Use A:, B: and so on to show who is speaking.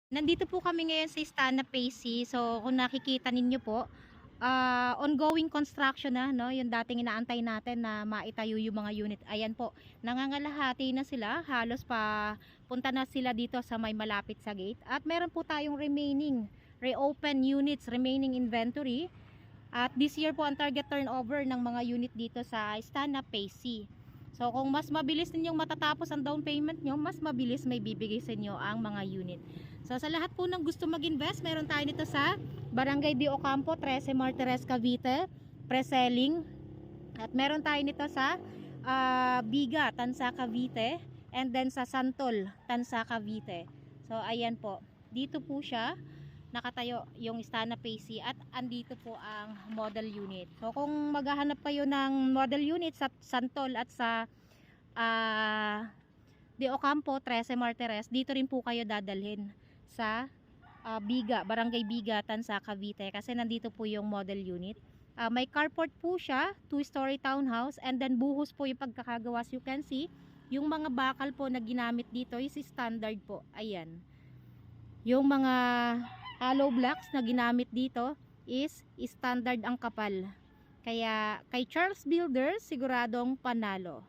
A: Nandito po kami ngayon sa Istana Pacey. So, kung nakikita ninyo po, ongoing construction na, no? Yung dating inaantay natin na maitayo yung mga unit. Ayan po, nangangalahati na sila. Halos pa punta na sila dito sa may malapit sa gate. At meron po tayong remaining reopen units, remaining inventory. At this year po ang target turnover ng mga unit dito sa Istana Pacey. So kung mas mabilis ninyong matatapos ang down payment nyo, mas mabilis may bibigay sa inyo ang mga unit. So sa lahat po ng gusto mag-invest, meron tayo nito sa Barangay de Ocampo, 13 Martires, Cavite, pre-selling. At meron tayo nito sa Biga, Tansa, Cavite, and then sa Santol, Tansa, Cavite. So ayan po, dito po siya nakatayo yung Istana Pacey at andito po ang model unit. So kung maghahanap kayo ng model unit sa Santol at sa De Ocampo, 13 Martires, dito rin po kayo dadalhin sa Biga, Barangay Biga, Tansa, Cavite kasi nandito po yung model unit. May carport po siya, 2-story townhouse, and then buhos po yung pagkakagawa. As you can see, yung mga bakal po na ginamit dito is standard po. Ayan. Yung mga hollow blocks na ginamit dito is standard ang kapal. Kaya kay Charles Builders siguradong panalo.